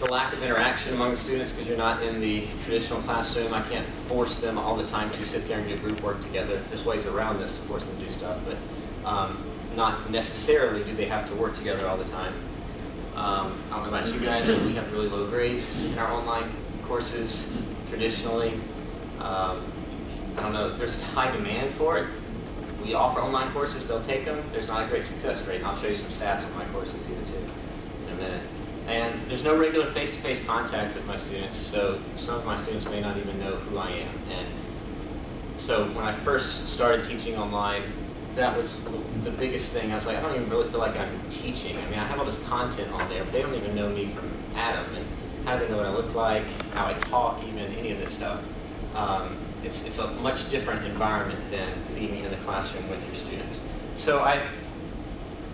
the lack of interaction among the students because you're not in the traditional classroom. I can't force them all the time to sit there and do group work together. There's ways around this to force them to do stuff, but not necessarily do they have to work together all the time. I don't know about you guys, but we have really low grades in our online courses traditionally. I don't know, there's high demand for it. We offer online courses, they'll take them. There's not a great success rate, and I'll show you some stats on my courses here too in a minute. And there's no regular face-to-face contact with my students, so some of my students may not even know who I am. And so when I first started teaching online, that was the biggest thing. I was like, I don't even really feel like I'm teaching. I mean, I have all this content on there, but they don't even know me from Adam. And how do they know what I look like, how I talk, even any of this stuff? It's a much different environment than being in the classroom with your students. So I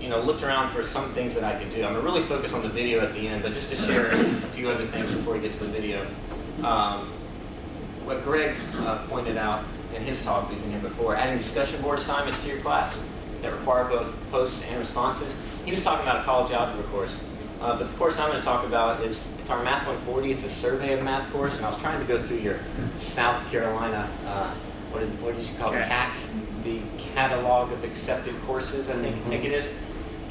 looked around for some things that I could do. I'm going to really focus on the video at the end, but just to share a few other things before we get to the video. What Greg pointed out in his talk, he's in here before, adding discussion board assignments to your class that require both posts and responses. He was talking about a college algebra course. But the course I'm going to talk about it's our Math 140. It's a Survey of Math course, and I was trying to go through your South Carolina, what did you call it? CAC, the Catalog of Accepted Courses, I think it is.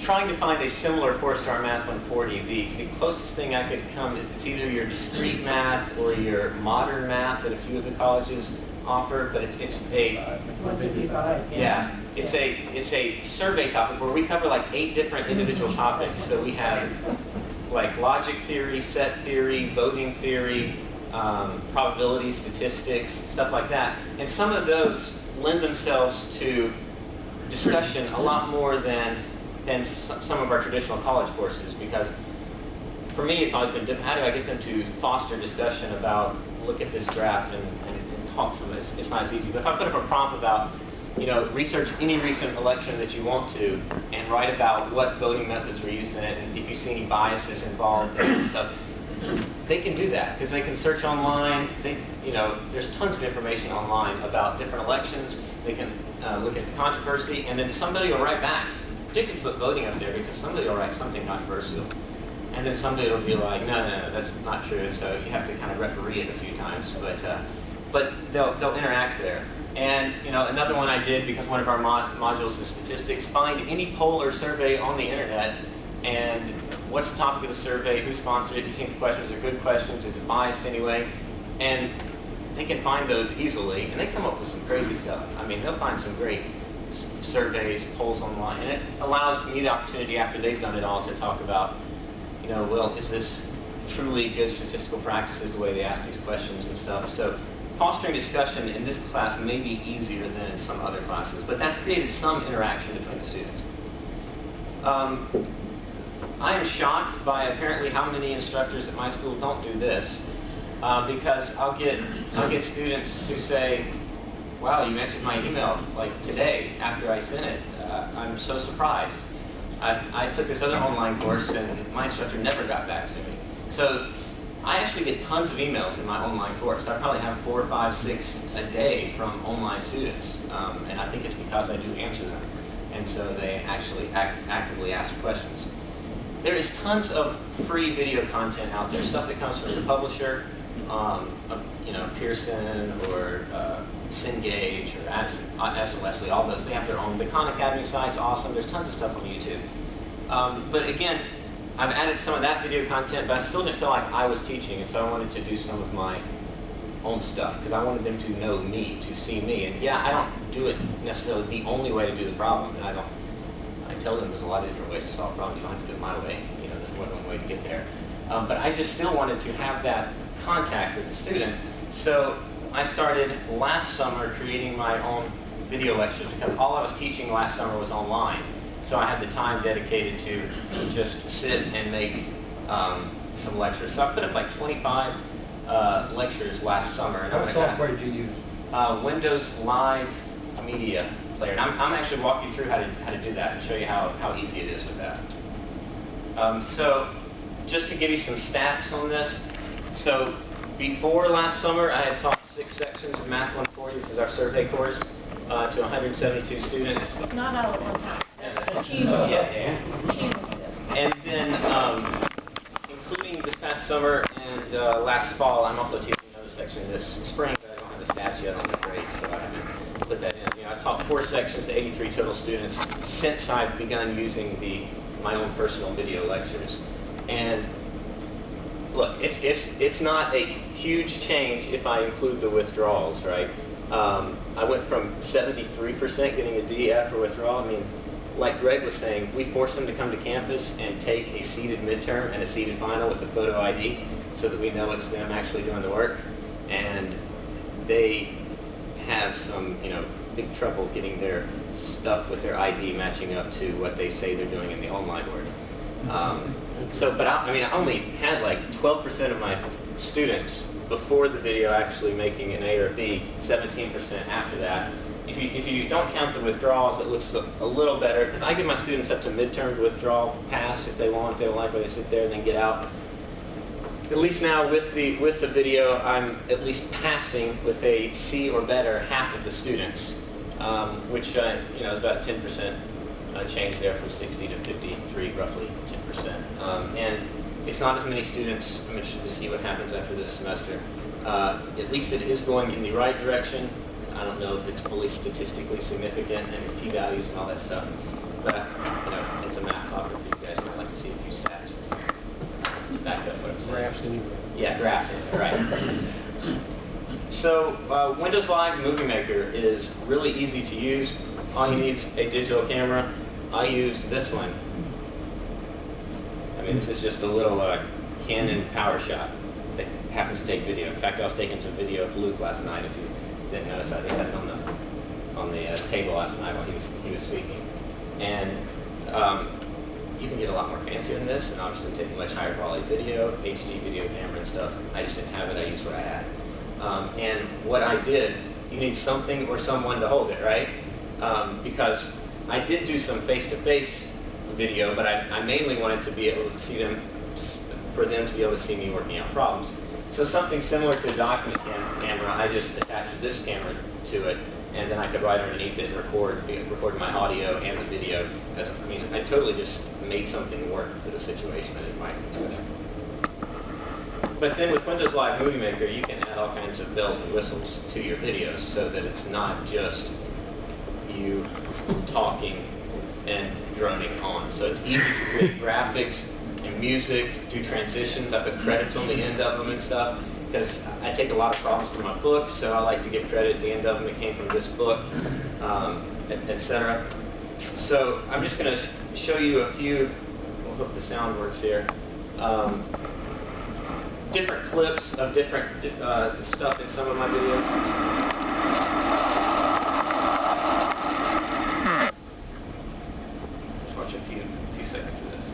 Trying to find a similar course to our Math 140. The closest thing I could come is it's either your discrete math or your modern math that a few of the colleges offer, but it's a 155. Yeah. It's a survey topic where we cover like 8 different individual topics. So we have like logic theory, set theory, voting theory, probability, statistics, stuff like that. And some of those lend themselves to discussion a lot more than some of our traditional college courses, because for me it's always been different. How do I get them to foster discussion about, look at this graph and talk to them? It's not as easy. But if I put up a prompt about, research any recent election that you want to, and write about what voting methods were used in it, and if you see any biases involved and stuff, they can do that because they can search online. There's tons of information online about different elections. They can look at the controversy, and then somebody will write back. Particularly put voting up there because somebody will write something controversial, and then somebody will be like, no, that's not true. And so you have to kind of referee it a few times, but they'll interact there. And another one I did, because one of our modules is statistics, find any poll or survey on the internet, and what's the topic of the survey, who sponsored it, do you think the questions are good questions, is it biased anyway? And they can find those easily, and they come up with some crazy stuff. I mean, they'll find some great surveys, polls online, and it allows me the opportunity after they've done it all to talk about, well, is this truly good statistical practices the way they ask these questions and stuff. So fostering discussion in this class may be easier than in some other classes, but that's created some interaction between the students. I am shocked by apparently how many instructors at my school don't do this, because I'll get students who say, wow, you answered my email like today after I sent it. I'm so surprised. I took this other online course and my instructor never got back to me. So I actually get tons of emails in my online course. I probably have 4, 5, 6 a day from online students, and I think it's because I do answer them, and so they actually actively ask questions. There is tons of free video content out there, stuff that comes from the publisher, Pearson or Cengage or Addison Wesley, all those. They have their own. The Khan Academy site's awesome. There's tons of stuff on YouTube. But again, I've added some of that video content, but I still didn't feel like I was teaching, and so I wanted to do some of my own stuff because I wanted them to know me, to see me. And yeah, I don't do it necessarily the only way to do the problem, and I tell them there's a lot of different ways to solve problems. You don't have to do it my way. There's more than one way to get there. But I just still wanted to have that contact with the student. So I started last summer creating my own video lectures because all I was teaching last summer was online. So I had the time dedicated to just sit and make some lectures. So I put up like 25 lectures last summer. And what software did you use? Windows Live Media Player. And I'm actually walking through how to do that and show you how easy it is with that. So just to give you some stats on this. So before last summer, I had taught 6 sections of Math 140. This is our survey course to 172 students. Not all at one time. Yeah. And then, including this past summer and last fall. I'm also teaching another section this spring, but I don't have the stats yet on the grades, so I haven't put that in. You know, I've taught 4 sections to 83 total students since I've begun using my own personal video lectures. And look, it's not a huge change if I include the withdrawals, right? I went from 73% getting a D after withdrawal. I mean, like Greg was saying, we force them to come to campus and take a seated midterm and a seated final with a photo ID so that we know it's them actually doing the work. And they have some, you know, big trouble getting their stuff with their ID matching up to what they say they're doing in the online work. But I mean, I only had like 12% of my students before the video actually making an A or a B, 17% after that. If you don't count the withdrawals, it looks a little better, because I give my students up to midterm to withdraw, pass if they want. If they don't like where they sit there, then get out. At least now with the video, I'm at least passing with a C or better half of the students, which you know, is about a 10% change there from 60 to 53, roughly 10%. And it's not as many students. I'm interested to see what happens after this semester. At least it is going in the right direction. I don't know if it's fully statistically significant and p-values and all that stuff, but you know, it's a math topic for you guys. I'd like to see a few stats to back up what I'm saying. Graphs anyway. Yeah, graphs anyway, right. So Windows Live Movie Maker is really easy to use. All you need is a digital camera. I used this one. I mean, this is just a little Canon PowerShot that happens to take video. In fact, I was taking some video of Luke last night. If you didn't notice, I just had it on the table last night while he was speaking. And you can get a lot more fancier than this, and obviously take a much higher quality video, HD video camera and stuff. I just didn't have it. I used what I had. And what I did, you need something or someone to hold it, right? Because I did do some face-to-face video, but I mainly wanted to be able to see them, for them to be able to see me working out problems. So something similar to a document camera, I just attached this camera to it, and then I could write underneath it and record my audio and the video. I mean, I totally just made something work for the situation I didn't write special. But then with Windows Live Movie Maker, you can add all kinds of bells and whistles to your videos so that it's not just you talking and droning on. So it's easy to create graphics and music, do transitions. I put credits on the end of them and stuff, because I take a lot of problems from my books, so I like to give credit at the end of them. It came from this book, etc. So I'm just going to show you a few, I hope the sound works here, different clips of different stuff in some of my videos. Watch a few seconds of this.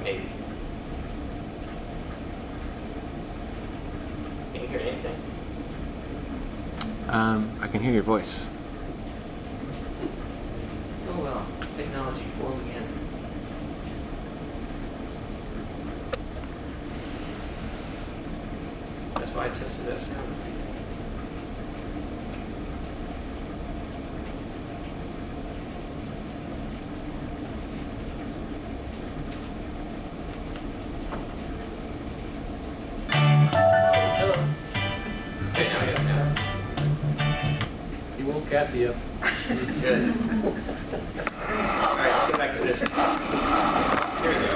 Maybe. Can you hear anything? I can hear your voice. Oh well, technology form again. That's why I tested that sound. Kathy up. Good. Alright, let's go back to this. Here we go.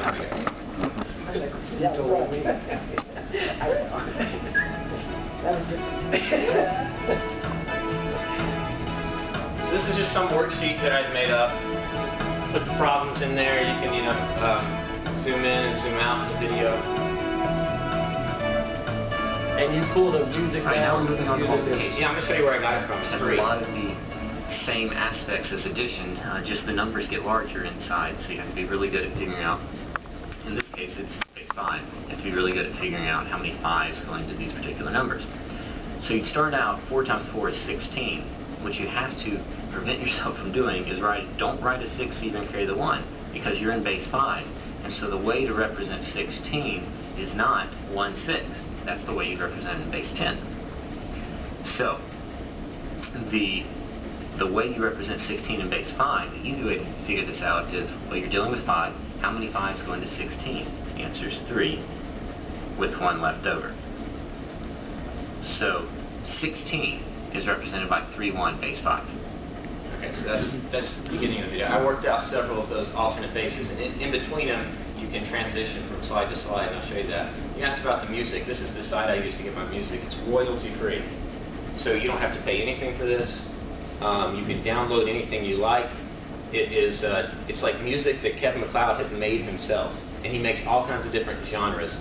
So this is just some worksheet that I've made up. Put the problems in there. You can, you know, zoom in and zoom out in the video. And you pull the music down. Moving on to multiplication. Yeah, I'm going to show you where I got it from. It has a lot of the same aspects as addition, just the numbers get larger inside, so you have to be really good at figuring out. In this case, it's base 5. You have to be really good at figuring out how many 5s go into these particular numbers. So you'd start out 4 times 4 is 16. What you have to prevent yourself from doing is don't write a 6 even carry the 1, because you're in base 5. And so the way to represent 16 is not 1, 6. That's the way you represent in base 10. So the way you represent 16 in base 5, the easy way to figure this out is, well, you're dealing with 5, How many 5s go into 16? The answer is 3, with 1 left over. So 16 is represented by 3, 1, base 5. Okay, so that's the beginning of the video. I worked out several of those alternate bases, and in between them, you can transition from slide to slide, and I'll show you that. You asked about the music. This is the site I use to get my music. It's royalty-free, so you don't have to pay anything for this. You can download anything you like. It's like music that Kevin MacLeod has made himself, and he makes all kinds of different genres.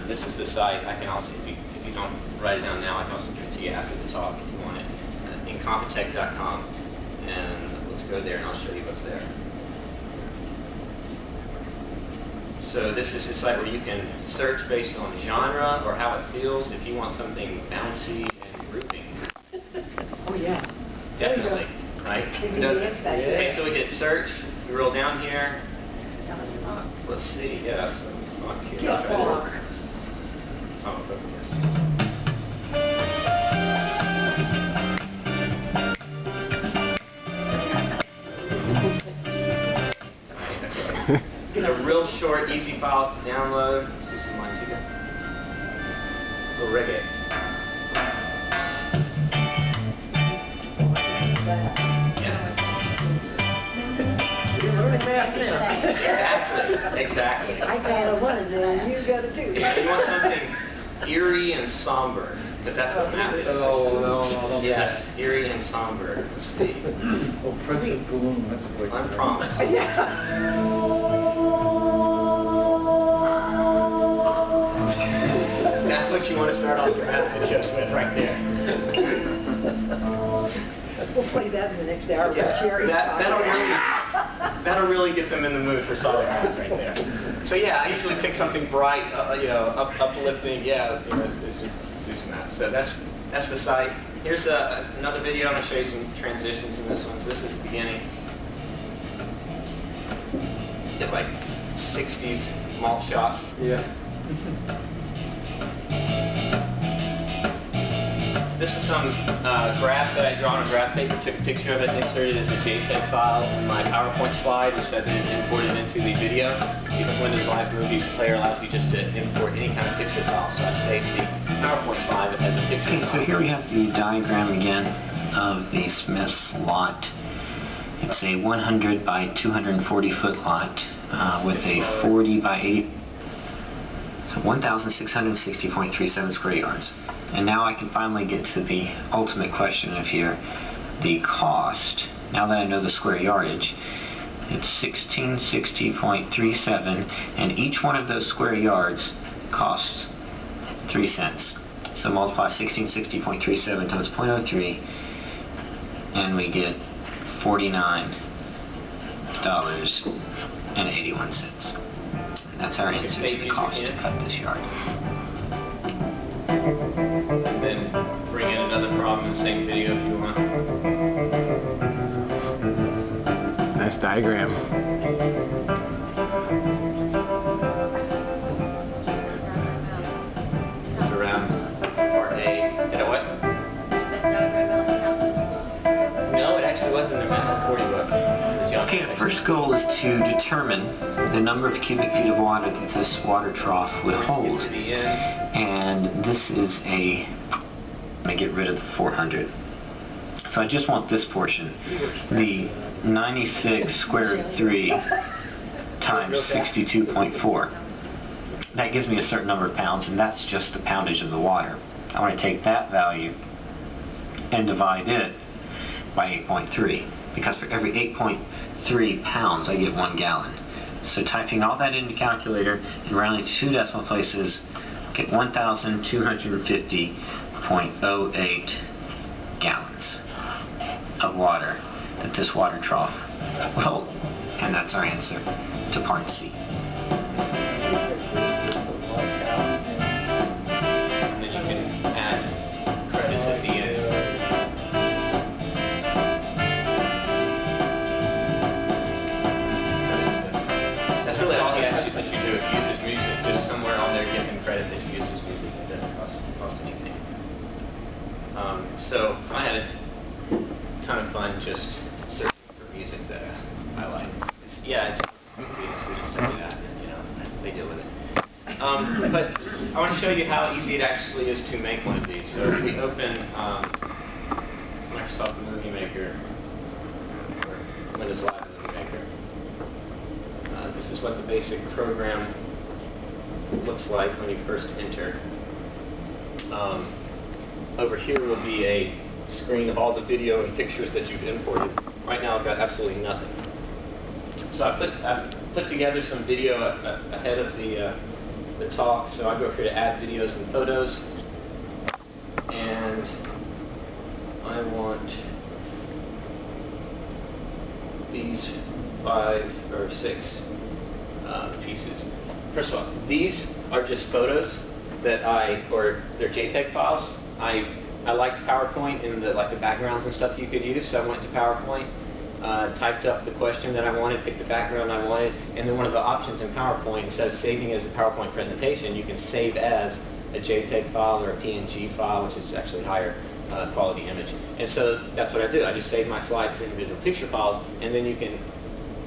This is the site. I can also, if you don't write it down now, I can also give it to you after the talk if you want it. Incompetech.com, and let's go there and I'll show you what's there. So this is the site where you can search based on genre or how it feels. If you want something bouncy and grooving. Oh yeah. Definitely, right? Okay, so we hit search. We roll down here. Let's see. Yeah, so fuck here. I'll try this. Oh, yes. They're real short, easy files to download. Let's do some Montego. Oh, reggae. Exactly. I got a 1 and then you got a 2. You want something eerie and somber, because that's what math is. No. Yes, eerie and somber. Let's see. Oh, Prince of Gloom, that's a good one. Unpromised. That's what you want to start off your math videos with right there. We'll play that in the next hour. Yeah, that'll really get them in the mood for solid math right there. So yeah, I usually pick something bright, uplifting. Yeah, let's do some math. So that's the site. Here's another video. I'm going to show you some transitions in this one. So this is the beginning. Get like 60s malt shop. Yeah. This is some graph that I draw on a graph paper, took a picture of it, and inserted it as a JPEG file in my PowerPoint slide, which I've then imported into the video, because Windows Live Movie Player allows you just to import any kind of picture file. So I saved the PowerPoint slide as a picture file. So here we have the diagram again of the Smith's lot. It's a 100 by 240 foot lot with a 40 by 8, so 1,660.37 square yards. And now I can finally get to the ultimate question of here, the cost. Now that I know the square yardage, it's 1660.37, and each one of those square yards costs 3 cents. So multiply 1660.37 times 0.03, and we get $49.81. And that's our answer to the cost to cut this yard. And then bring in another problem in the same video if you want. Nice diagram. Around part A. Did I what? No, it actually wasn't in the Math 40 book. Okay, the first goal is to determine the number of cubic feet of water that this water trough would hold. And this is I'm going to get rid of the 400. So I just want this portion. The 96 square root 3 times 62.4. That gives me a certain number of pounds, and that's just the poundage of the water. I want to take that value and divide it by 8.3. Because for every 8.3 pounds, I get 1 gallon. So typing all that into the calculator and rounding to 2 decimal places, get 1,250.08 gallons of water that this water trough will hold. And that's our answer to part C. And then you can add credits at the end. That's really all he asks you that you do. If you use his music, just somewhere on there give him credit that you use his music. It doesn't cost anything. So I had a ton of fun just searching for music that I like. It's good for being a student. But I want to show you how easy it actually is to make one of these. So if we open Microsoft Movie Maker, or Windows Live Movie Maker, this is what the basic program looks like when you first enter. Over here will be a screen of all the video and pictures that you've imported. Right now I've got absolutely nothing. So I put together some video ahead of the talk. So I go here to add videos and photos, and I want these 5 or 6 pieces. First of all, these are just photos that or they're JPEG files. I like PowerPoint and the backgrounds and stuff you could use, so I went to PowerPoint, typed up the question that I wanted, picked the background I wanted, and then one of the options in PowerPoint, instead of saving as a PowerPoint presentation, you can save as a JPEG file or a PNG file, which is actually higher quality image. And so that's what I do. I just save my slides as individual picture files, and then you can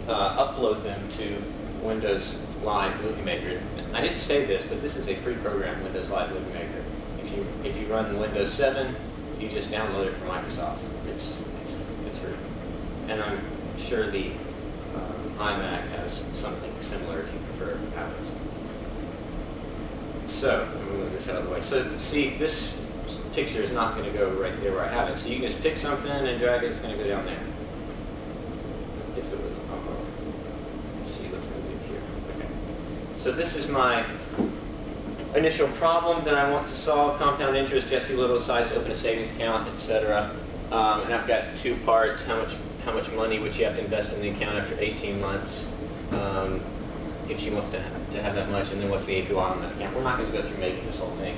upload them to Windows Live Movie Maker. I didn't say this, but this is a free program, Windows Live Movie Maker. If you run Windows 7, you just download it from Microsoft. It's free. And I'm sure the iMac has something similar if you prefer Apple's. So, I'm going to move this out of the way. So, see, this picture is not going to go right there where I have it. So you can just pick something and drag it. It's going to go down there. If it was, see, let's move it here. Okay. So this is my initial problem that I want to solve: compound interest, Jesse Little decides to open a savings account, etc. And I've got 2 parts: how much money would you have to invest in the account after 18 months, if she wants to have that much, and then what's the APY on that account. We're not going to go through making this whole thing,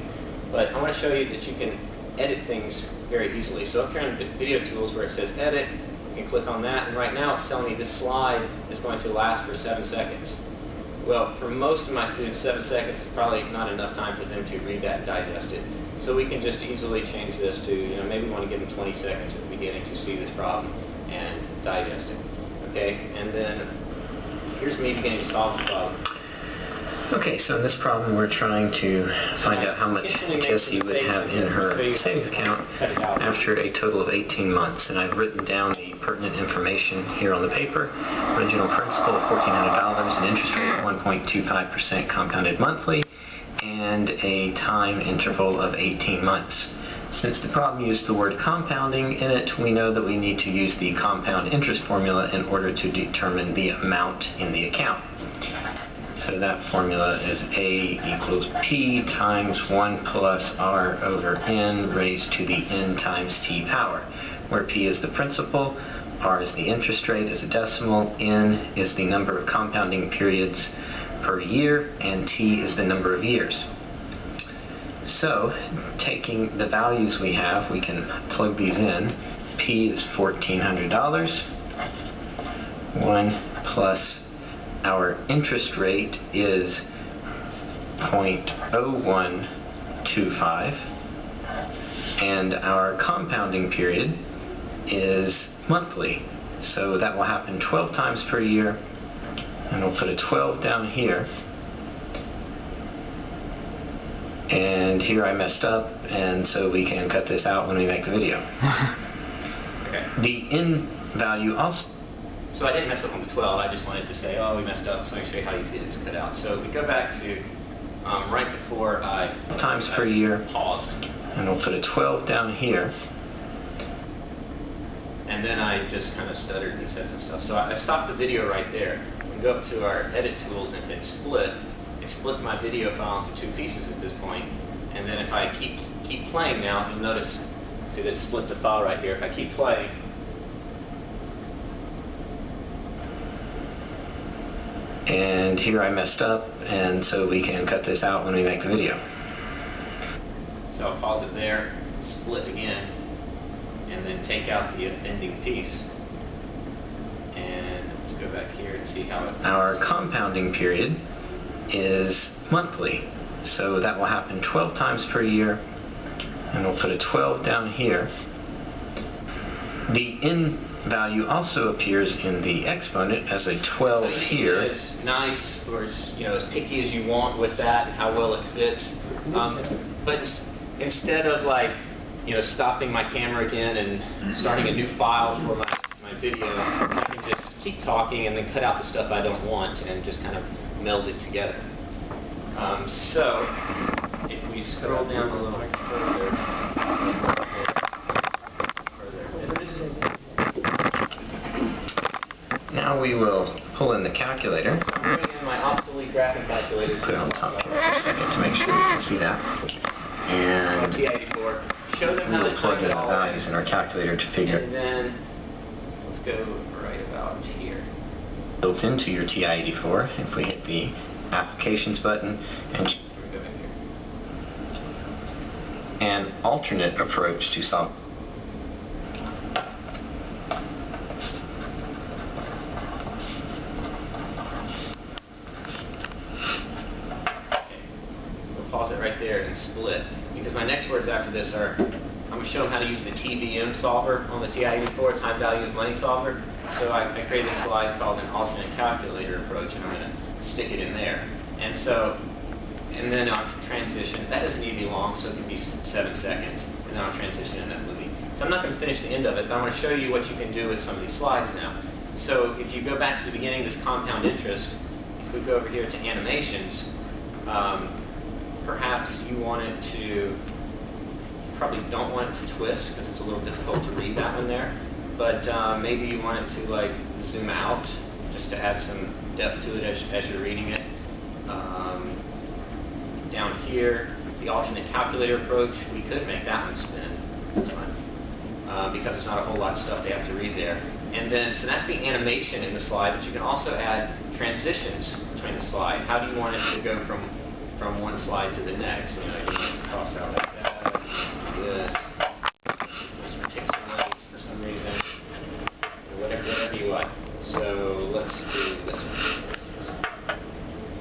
but I want to show you that you can edit things very easily. So up here on the video tools where it says edit, you can click on that, and right now it's telling me this slide is going to last for 7 seconds. Well, for most of my students, 7 seconds is probably not enough time for them to read that and digest it. So we can just easily change this to, maybe we want to give them 20 seconds at the beginning to see this problem and digest it. Okay, and then here's me beginning to solve the problem. Okay, so in this problem we're trying to find out how much Jessie would have in her savings account after a total of 18 months. And I've written down the pertinent information here on the paper. Original principal of $1,400, an interest rate of 1.25% compounded monthly, and a time interval of 18 months. Since the problem used the word compounding in it, we know that we need to use the compound interest formula in order to determine the amount in the account. So that formula is A equals P times 1 plus R over N raised to the N times T power, where P is the principal, R is the interest rate as a decimal, N is the number of compounding periods per year, and T is the number of years. So, taking the values we have, we can plug these in. P is $1,400. 1 plus our interest rate is 0.0125, and our compounding period is monthly. So that will happen 12 times per year, and we'll put a 12 down here. And here I messed up, and so we can cut this out when we make the video. Okay. The N value also... So I didn't mess up on the 12, I just wanted to say, oh, we messed up, so I can show you how easy it is to cut out. So we go back to right before I times per year paused. And we'll put a 12 down here. And then I just kind of stuttered and said some stuff. So I stopped the video right there. We go up to our edit tools and hit split. It splits my video file into 2 pieces at this point. And then if I keep playing now, you'll notice, see that it split the file right here. If I keep playing, and here I messed up, and so we can cut this out when we make the video. So I'll pause it there, split again, and then take out the offending piece. And let's go back here and see how it... Our compounding period is monthly, so that will happen 12 times per year, and we'll put a 12 down here. The N value also appears in the exponent as a 12 so you here. As nice or as picky as you want with that and how well it fits. But instead of stopping my camera again and starting a new file for my video, I can just keep talking and then cut out the stuff I don't want and just kind of meld it together. So if we scroll down a little further. Now we will pull in the calculator. I'm putting in my obsolete graphing calculator. Put it on top here for a second to make sure you can see that. And TI-84. Show them we how to will plug type in it the all values in our calculator to figure And then let's go right about here. built into your TI-84. If we hit the Applications button and Go back here. an alternate approach to solve. Pause it right there and split, because my next words after this are, I'm going to show them how to use the TVM solver on the TI-84, time value of money solver. So I created a slide called an alternate calculator approach, and I'm going to stick it in there. And then I'll transition. That doesn't need to be long, so it can be 7 seconds, and then I'll transition in that movie. So I'm not going to finish the end of it, but I want to show you what you can do with some of these slides now. So if you go back to the beginning of this compound interest, if we go over here to animations, perhaps you want it to, probably don't want it to twist because it's a little difficult to read that one there, but maybe you want it to zoom out just to add some depth to it as you're reading it. Down here, the alternate calculator approach, we could make that one spin. That's fine. Because there's not a whole lot of stuff they have to read there. And then, so that's the animation in the slide, but you can also add transitions between the slide. How do you want it to go from one slide to the next? You want it to cross out like that, do this, just pixelate for some reason, or whatever you want. So let's do this one.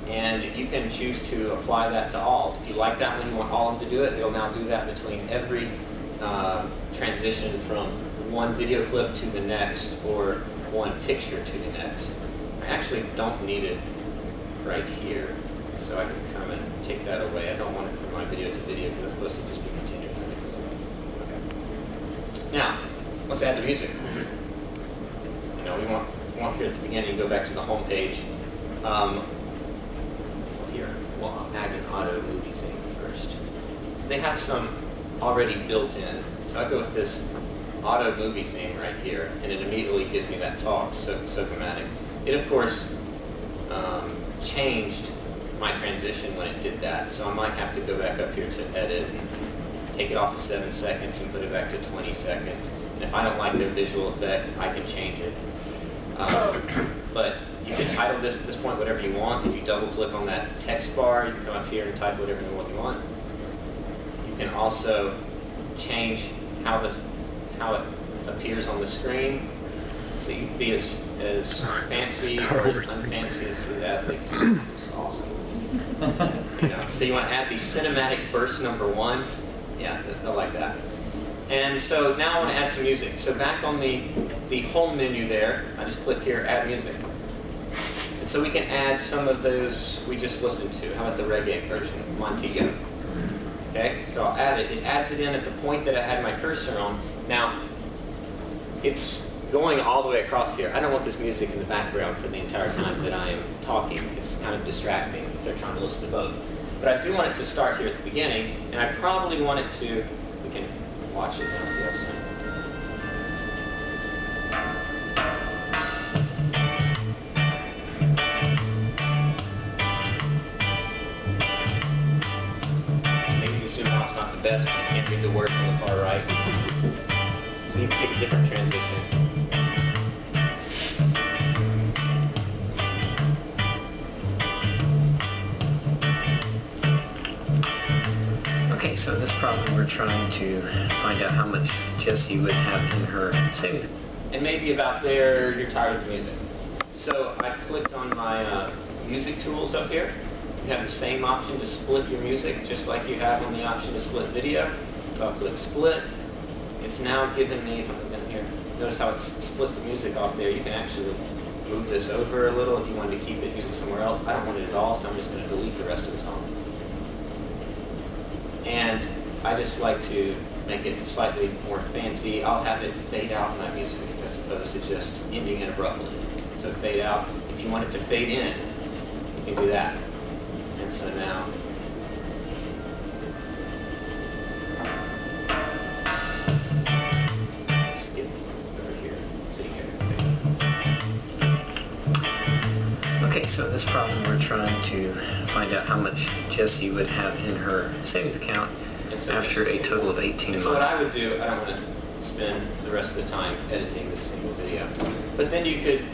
And you can choose to apply that to all. If you like that one, you want all of them to do it, it'll now do that between every transition from one video clip to the next or one picture to the next. I actually don't need it right here, so I can come and take that away. I don't want it from my video to video because it's supposed to just be continuing. Okay. Now, let's add the music. We want here at the beginning, go back to the home page. Here, we'll add an auto movie thing first. So they have some already built in. So I go with this auto movie thing right here, and it immediately gives me that talk, SOCAMATYC. It, of course, changed my transition when it did that. So I might have to go back up here to edit and take it off of 7 seconds and put it back to 20 seconds. And if I don't like their visual effect, I can change it. But you can title this at this point whatever you want. If you double click on that text bar, you can come up here and type whatever you want. You can also change how it appears on the screen. So you can be as fancy or as unfancy as that. It's just awesome. So you want to add the cinematic burst number 1. Yeah, I like that. And so now I want to add some music. So back on the home menu there, I just click here, add music. And so we can add some of those we just listened to. How about the reggae version, Montego? Okay, so I'll add it. It adds it in at the point that I had my cursor on. Now, it's going all the way across here. I don't want this music in the background for the entire time that I am talking. It's kind of distracting if they're trying to listen to both. But I do want it to start here at the beginning, and I probably want it to, we can watch it now, see how it's done. Maybe you zoom out, it's not the best, you can't read the words on the far right. So you can pick a different transition. Okay, so in this problem we're trying to find out how much Jessie would have in her savings. And maybe about there you're tired of the music. So I clicked on my music tools up here. You have the same option to split your music, just like you have on the option to split video. So I'll click split. It's now given me, if I go down here, notice how it's split the music off there. You can actually move this over a little if you wanted to keep it using somewhere else. I don't want it at all, so I'm just going to delete the rest of the song. And I just like to make it slightly more fancy. I'll have it fade out my music as opposed to just ending it abruptly. So fade out. If you want it to fade in, you can do that. And so now, skip over here. See here. Okay, so in this problem we're trying to find out how much Jessie would have in her savings account after a total of 18 months. So what I would do, I don't want to spend the rest of the time editing this single video. But then you could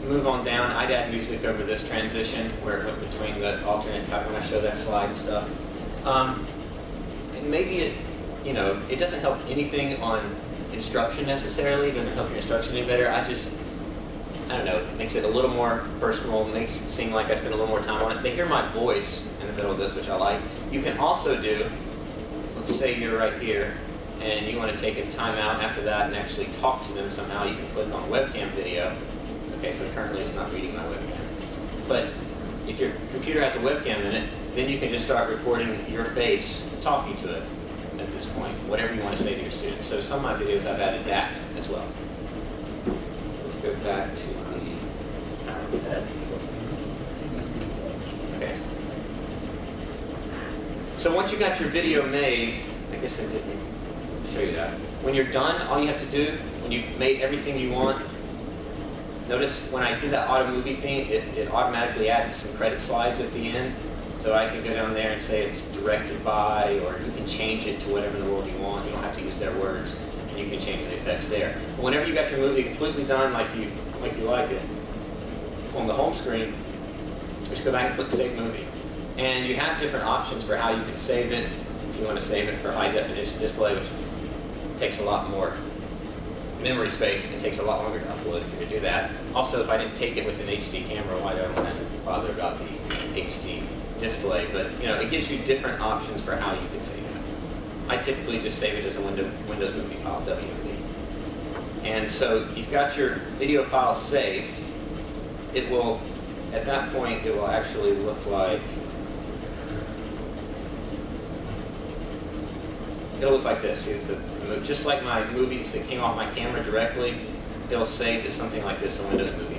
move on down. I'd add music over this transition where it went between the alternate when I show that slide and stuff. And maybe it, it doesn't help anything on instruction necessarily. It doesn't help your instruction any better. I don't know, it makes it a little more personal, makes it seem like I spend a little more time on it. They hear my voice in the middle of this, which I like. You can also do, let's say you're right here, and you want to take a time out after that and actually talk to them somehow. You can put it on a webcam video. Okay, so currently it's not reading my webcam. But if your computer has a webcam in it, then you can just start recording your face talking to it at this point, whatever you want to say to your students. So some of my videos I've added that as well. So let's go back to the PowerPad. Okay. So once you got your video made, I guess I didn't show you that. When you're done, all you have to do, when you've made everything you want, notice when I did that auto movie thing, it automatically added some credit slides at the end. So I can go down there and say it's directed by, or you can change it to whatever in the world you want. You don't have to use their words, and you can change the effects there. But whenever you got your movie completely done, like you like it, on the home screen, just go back and click Save Movie. And you have different options for how you can save it. If you want to save it for high definition display, which takes a lot more memory space, it takes a lot longer to upload if you're going to do that. Also, if I didn't take it with an HD camera, why do I want to bother about the HD display? But it gives you different options for how you can save it. I typically just save it as a Windows movie file, WMV. And so you've got your video file saved. It will, at that point, it will actually look like, it'll look like this. Just like my movies that came off my camera directly, it'll save as something like this in Windows Movie.